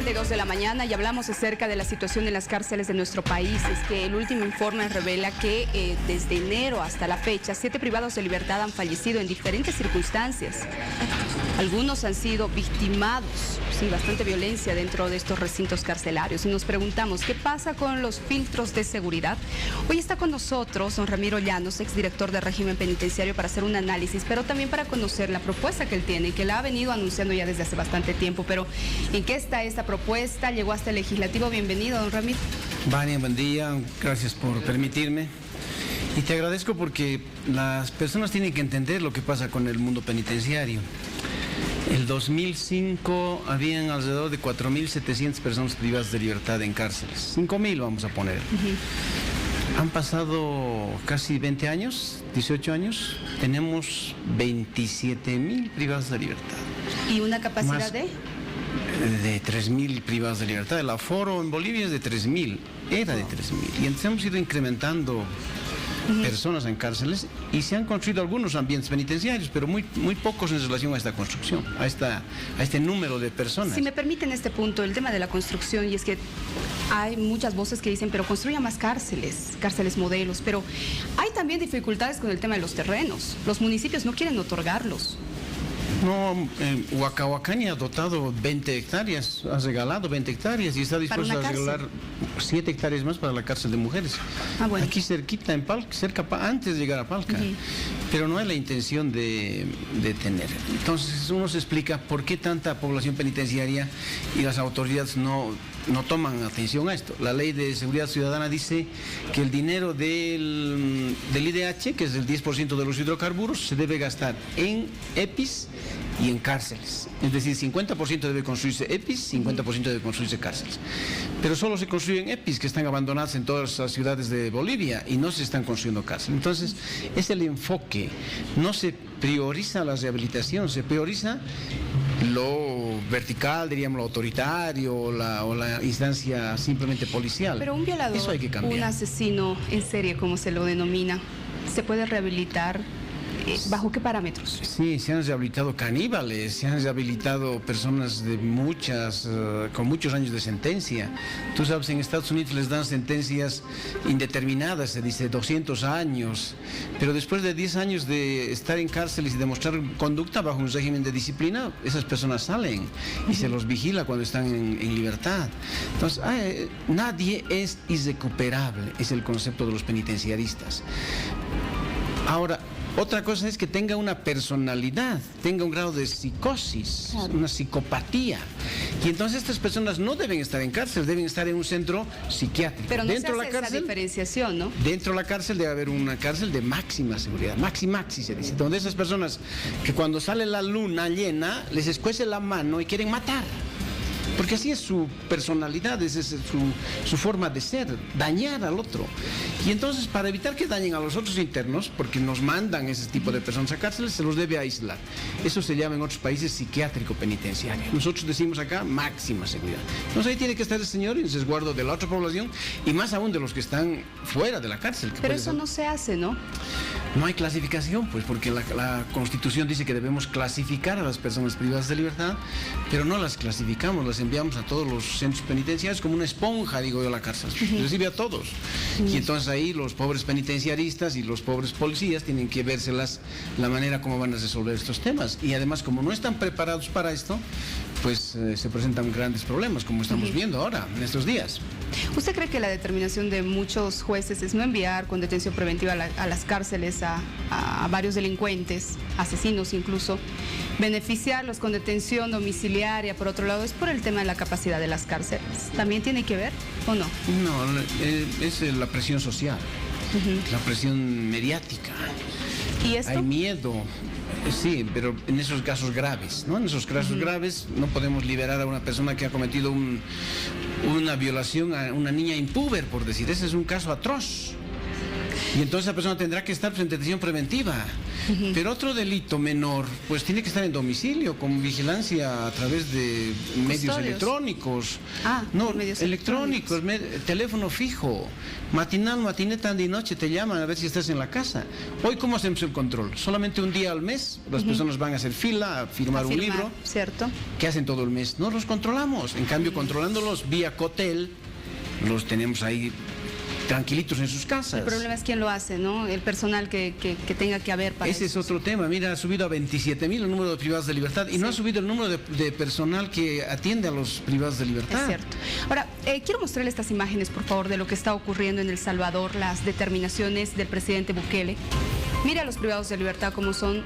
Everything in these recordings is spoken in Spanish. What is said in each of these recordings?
7:32 de la mañana y hablamos acerca de la situación en las cárceles de nuestro país. Es que el último informe revela que desde enero hasta la fecha, 7 privados de libertad han fallecido en diferentes circunstancias. Algunos han sido victimados, sí, bastante violencia dentro de estos recintos carcelarios. Y nos preguntamos, ¿qué pasa con los filtros de seguridad? Hoy está con nosotros don Ramiro Llanos, exdirector de régimen penitenciario, para hacer un análisis, pero también para conocer la propuesta que él tiene, que la ha venido anunciando ya desde hace bastante tiempo. Pero, ¿en qué está esta propuesta? Llegó hasta el legislativo. Bienvenido, don Ramiro. Vania, buen día. Gracias por permitirme. Y te agradezco porque las personas tienen que entender lo que pasa con el mundo penitenciario. El 2005 habían alrededor de 4.700 personas privadas de libertad en cárceles. 5.000 vamos a poner. Han pasado casi 20 años, 18 años. Tenemos 27.000 privados de libertad. ¿Y una capacidad Más de 3.000 privados de libertad. El aforo en Bolivia es de 3.000, era de 3.000. Y entonces hemos ido incrementando personas en cárceles y se han construido algunos ambientes penitenciarios, pero muy pocos en relación a esta construcción, a este número de personas. Si me permiten este punto, el tema de la construcción, y es que hay muchas voces que dicen, pero construya más cárceles modelos, pero hay también dificultades con el tema de los terrenos. Los municipios no quieren otorgarlos. No, Huacahuacán ha dotado 20 hectáreas, ha regalado 20 hectáreas y está dispuesto a regalar 7 hectáreas más para la cárcel de mujeres. Bueno. Aquí cerquita, en Palca, antes de llegar a Palca. Pero no hay la intención de tener. Entonces uno se explica por qué tanta población penitenciaria y las autoridades no toman atención a esto. La Ley de Seguridad Ciudadana dice que el dinero del IDH, que es el 10% de los hidrocarburos, se debe gastar en EPIs y en cárceles. Es decir, 50% debe construirse EPIs, 50% debe construirse cárceles. Pero solo se construyen EPIs que están abandonadas en todas las ciudades de Bolivia y no se están construyendo cárceles. Entonces, es el enfoque. No se prioriza la rehabilitación, se prioriza lo vertical, diríamos, lo autoritario o la instancia simplemente policial. Pero un violador, eso hay que cambiar. Un asesino en serie, como se lo denomina, ¿se puede rehabilitar? ¿Bajo qué parámetros? Sí, se han rehabilitado caníbales, se han rehabilitado personas de con muchos años de sentencia. Tú sabes, en Estados Unidos les dan sentencias indeterminadas, se dice 200 años, pero después de 10 años de estar en cárceles y demostrar conducta bajo un régimen de disciplina, esas personas salen y se los vigila cuando están en libertad. Entonces, nadie es irrecuperable, es el concepto de los penitenciaristas. Ahora, otra cosa es que tenga una personalidad, tenga un grado de psicosis, una psicopatía. Y entonces estas personas no deben estar en cárcel, deben estar en un centro psiquiátrico. Pero no dentro se hace de la cárcel, esa diferenciación, ¿no? Dentro de la cárcel debe haber una cárcel de máxima seguridad, maxi se dice, donde esas personas que cuando sale la luna llena les escuece la mano y quieren matar. Porque así es su personalidad, esa es su forma de ser, dañar al otro. Y entonces, para evitar que dañen a los otros internos, porque nos mandan ese tipo de personas a cárceles, se los debe aislar. Eso se llama en otros países psiquiátrico penitenciario. Nosotros decimos acá máxima seguridad. Entonces ahí tiene que estar el señor en resguardo de la otra población y más aún de los que están fuera de la cárcel. Pero eso no se hace, ¿no? No hay clasificación, pues, porque la Constitución dice que debemos clasificar a las personas privadas de libertad, pero no las clasificamos, las enviamos a todos los centros penitenciarios como una esponja, digo yo, la cárcel. Recibe a todos. Y entonces ahí los pobres penitenciaristas y los pobres policías tienen que vérselas la manera como van a resolver estos temas. Y además, como no están preparados para esto, pues se presentan grandes problemas, como estamos viendo ahora, en estos días. ¿Usted cree que la determinación de muchos jueces es no enviar con detención preventiva a las cárceles a varios delincuentes, asesinos incluso, beneficiarlos con detención domiciliaria, por otro lado, es por el tema de la capacidad de las cárceles? ¿También tiene que ver o no? No, es la presión social, la presión mediática. ¿Y esto? Hay miedo. Sí, pero en esos casos graves, ¿no? En esos casos graves no podemos liberar a una persona que ha cometido una violación a una niña impúber, por decir. Ese es un caso atroz. Y entonces la persona tendrá que estar en detención preventiva. Pero otro delito menor, pues tiene que estar en domicilio, con vigilancia a través de medios electrónicos. No, medios electrónicos, teléfono fijo, matinal, matiné, tarde y noche te llaman a ver si estás en la casa. Hoy, ¿cómo hacemos el control? Solamente un día al mes, las personas van a hacer fila, a firmar un libro. ¿Cierto? ¿Qué hacen todo el mes? No los controlamos. En cambio, controlándolos vía Cotel, los tenemos ahí tranquilitos en sus casas. El problema es quién lo hace, ¿no? El personal que tenga que haber para Ese es otro tema. Mira, ha subido a 27.000 el número de privados de libertad y no ha subido el número de personal que atiende a los privados de libertad. Es cierto. Ahora, quiero mostrarle estas imágenes, por favor, de lo que está ocurriendo en El Salvador, las determinaciones del presidente Bukele. Mira a los privados de libertad cómo son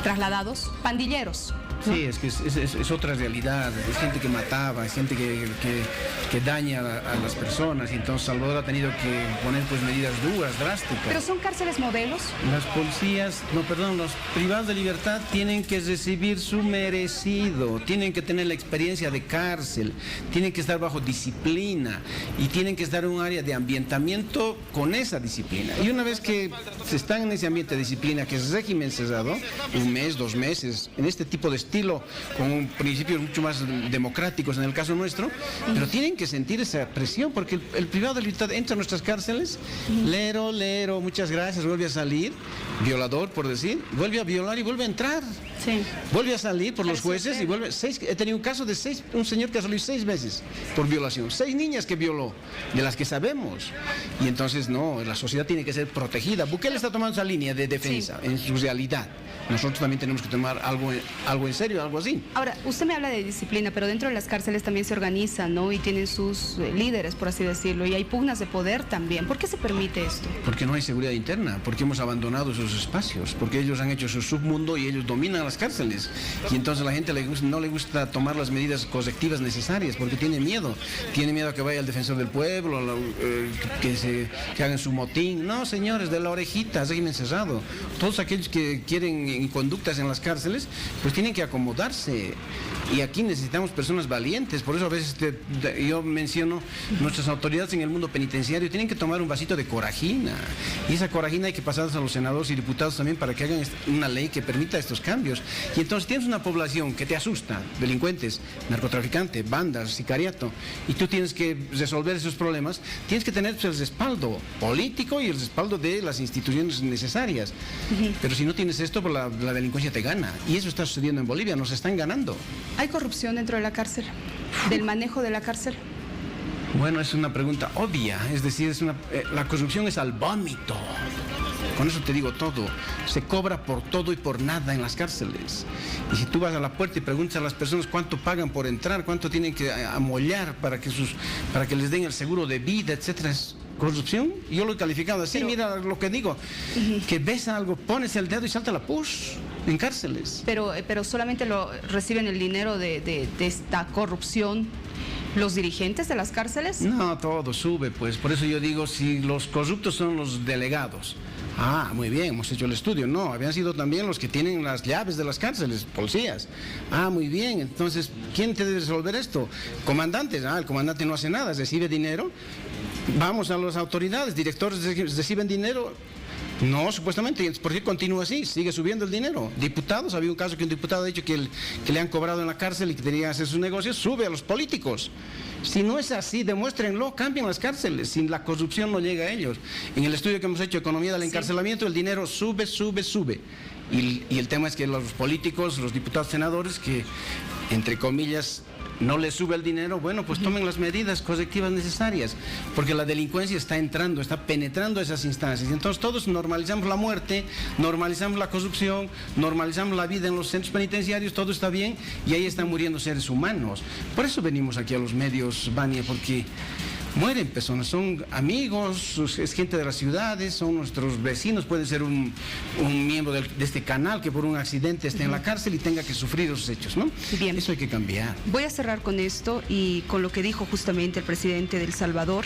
trasladados, pandilleros. ¿no? Sí, es que es otra realidad. Es gente que mataba, es gente que daña a las personas, y entonces Salvador ha tenido que poner pues medidas duras, drásticas. ¿Pero son cárceles modelos? Las policías, los privados de libertad tienen que recibir su merecido, tienen que tener la experiencia de cárcel, tienen que estar bajo disciplina y tienen que estar en un área de ambientamiento con esa disciplina. Y una vez que se están en ese ambiente de disciplina, que es régimen cerrado, 1 mes, 2 meses, en este tipo de estilo, con principios mucho más democráticos en el caso nuestro, pero tienen que sentir esa presión, porque el privado de libertad entra a nuestras cárceles, lero, muchas gracias, vuelve a salir, violador por decir, vuelve a violar y vuelve a entrar. Sí. Vuelve a salir por los jueces y vuelve. He tenido un caso de un señor que ha salido 6 veces por violación, 6 niñas que violó, de las que sabemos. Y entonces no, la sociedad tiene que ser protegida. Bukele está tomando esa línea de defensa en su realidad. Nosotros también tenemos que tomar algo en serio, algo así. Ahora, usted me habla de disciplina, pero dentro de las cárceles también se organizan, ¿no? Y tienen sus líderes, por así decirlo, y hay pugnas de poder también. ¿Por qué se permite esto? Porque no hay seguridad interna, porque hemos abandonado esos espacios, porque ellos han hecho su submundo y ellos dominan las cárceles. Y entonces a la gente no le gusta tomar las medidas correctivas necesarias, porque tiene miedo a que vaya el defensor del pueblo, que hagan su motín. No, señores, de la orejita, régimen cerrado. Todos aquellos que quieren conductas en las cárceles, pues tienen que acomodarse. Y aquí necesitamos personas valientes. Por eso a veces yo menciono, nuestras autoridades en el mundo penitenciario tienen que tomar un vasito de corajina. Y esa corajina hay que pasarla a los senadores y diputados también para que hagan una ley que permita estos cambios. Y entonces tienes una población que te asusta, delincuentes, narcotraficantes, bandas, sicariato, y tú tienes que resolver esos problemas, tienes que tener el respaldo político y el respaldo de las instituciones necesarias. Pero si no tienes esto, pues la delincuencia te gana. Y eso está sucediendo en Bolivia, nos están ganando. ¿Hay corrupción dentro de la cárcel? ¿Del manejo de la cárcel? Bueno, es una pregunta obvia, es decir, la corrupción es al vómito. Con eso te digo todo. Se cobra por todo y por nada en las cárceles. Y si tú vas a la puerta y preguntas a las personas cuánto pagan por entrar, cuánto tienen que amollar para que les den el seguro de vida, etcétera, es corrupción. Yo lo he calificado así. Mira lo que digo, que ves algo, pones el dedo y salta la push en cárceles. Pero solamente reciben el dinero de esta corrupción los dirigentes de las cárceles. No, todo sube, pues. Por eso yo digo, si los corruptos son los delegados. Ah, muy bien, hemos hecho el estudio. No, habían sido también los que tienen las llaves de las cárceles, policías. Ah, muy bien, entonces, ¿quién te debe resolver esto? Comandantes. Ah, el comandante no hace nada, recibe dinero. Vamos a las autoridades, directores reciben dinero. No, supuestamente. ¿Por qué continúa así? Sigue subiendo el dinero. Diputados, había un caso que un diputado ha dicho que le han cobrado en la cárcel y que tenía que hacer sus negocios, sube a los políticos. Si no es así, demuéstrenlo, cambien las cárceles. Si la corrupción no llega a ellos. En el estudio que hemos hecho, Economía del Encarcelamiento, el dinero sube. Y el tema es que los políticos, los diputados, senadores, que, entre comillas, no les sube el dinero, bueno, pues tomen las medidas correctivas necesarias, porque la delincuencia está entrando, está penetrando esas instancias. Entonces todos normalizamos la muerte, normalizamos la corrupción, normalizamos la vida en los centros penitenciarios, todo está bien, y ahí están muriendo seres humanos. Por eso venimos aquí a los medios, Vania, porque mueren personas, son amigos, es gente de las ciudades, son nuestros vecinos, puede ser un miembro de este canal que por un accidente esté en la cárcel y tenga que sufrir esos hechos, ¿no? Bien. Eso hay que cambiar. Voy a cerrar con esto y con lo que dijo justamente el presidente de El Salvador.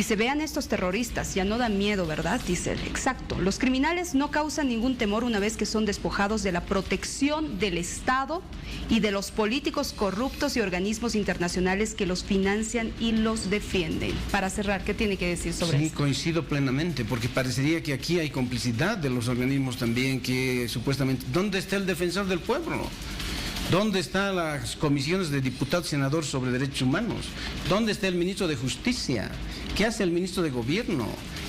Dice, vean estos terroristas, ya no dan miedo, ¿verdad? Dice, exacto. Los criminales no causan ningún temor una vez que son despojados de la protección del Estado y de los políticos corruptos y organismos internacionales que los financian y los defienden. Para cerrar, ¿qué tiene que decir sobre esto? Sí, coincido plenamente, porque parecería que aquí hay complicidad de los organismos también, que supuestamente... ¿Dónde está el defensor del pueblo? ¿Dónde están las comisiones de diputados y senadores sobre derechos humanos? ¿Dónde está el ministro de Justicia? ¿Qué hace el ministro de Gobierno?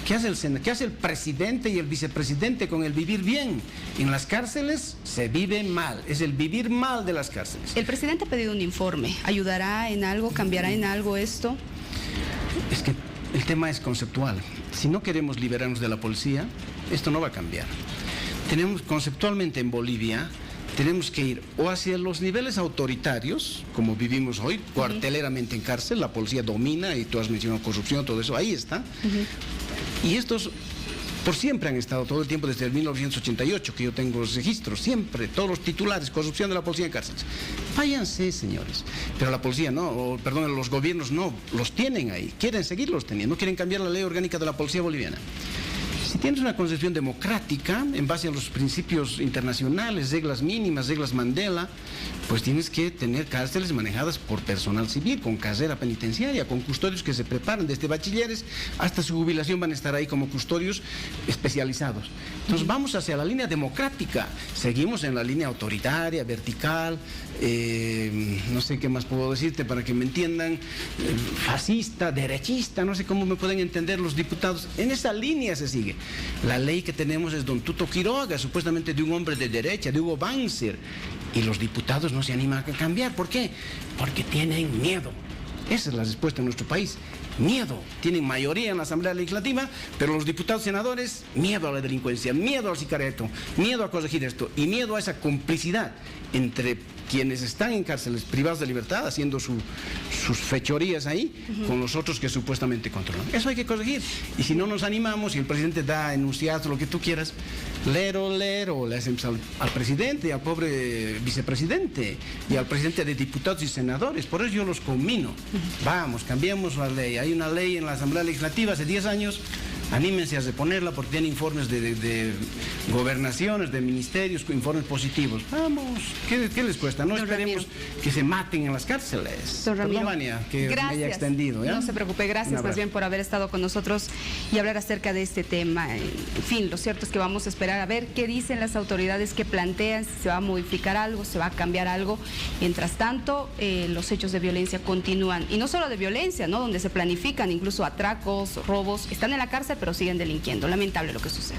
¿Qué hace el presidente y el vicepresidente con el vivir bien? En las cárceles se vive mal, es el vivir mal de las cárceles. El presidente ha pedido un informe. ¿Ayudará en algo, cambiará en algo esto? Es que el tema es conceptual. Si no queremos liberarnos de la policía, esto no va a cambiar. Tenemos conceptualmente en Bolivia... Tenemos que ir o hacia los niveles autoritarios, como vivimos hoy, cuarteleramente en cárcel, la policía domina, y tú has mencionado corrupción, todo eso, ahí está. Y estos por siempre han estado, todo el tiempo, desde el 1988, que yo tengo los registros, siempre, todos los titulares, corrupción de la policía en cárceles. Váyanse, señores. Pero la policía no, perdón, los gobiernos no, los tienen ahí, quieren seguirlos teniendo, no quieren cambiar la ley orgánica de la policía boliviana. Si tienes una concepción democrática, en base a los principios internacionales, reglas mínimas, reglas Mandela, pues tienes que tener cárceles manejadas por personal civil, con carrera penitenciaria, con custodios que se preparan desde bachilleres hasta su jubilación, van a estar ahí como custodios especializados. Entonces vamos hacia la línea democrática, seguimos en la línea autoritaria, vertical, no sé qué más puedo decirte para que me entiendan, fascista, derechista, no sé cómo me pueden entender los diputados. En esa línea se sigue. La ley que tenemos es don Tuto Quiroga, supuestamente de un hombre de derecha, de Hugo Banzer, y los diputados no se animan a cambiar. ¿Por qué? Porque tienen miedo. Esa es la respuesta en nuestro país. Miedo. Tienen mayoría en la Asamblea Legislativa, pero los diputados y senadores, miedo a la delincuencia, miedo al sicariato, miedo a corregir esto y miedo a esa complicidad entre quienes están en cárceles privados de libertad haciendo sus fechorías ahí con los otros que supuestamente controlan. Eso hay que corregir. Y si no nos animamos y el presidente da enunciados, lo que tú quieras, lero, le hacemos al presidente y al pobre vicepresidente y al presidente de diputados y senadores. Por eso yo los conmino. Vamos, cambiemos la ley. Hay una ley en la Asamblea Legislativa hace 10 años. Anímense a reponerla porque tiene informes de gobernaciones, de ministerios, informes positivos. Vamos, ¿qué les cuesta? No esperemos que se maten en las cárceles. Don Ramiro, que me haya extendido. ¿Ya? No se preocupe, gracias más bien por haber estado con nosotros y hablar acerca de este tema. En fin, lo cierto es que vamos a esperar a ver qué dicen las autoridades, qué plantean, si se va a modificar algo, se va a cambiar algo. Mientras tanto, los hechos de violencia continúan. Y no solo de violencia, ¿no? Donde se planifican incluso atracos, robos, están en la cárcel, pero siguen delinquiendo. Lamentable lo que sucede.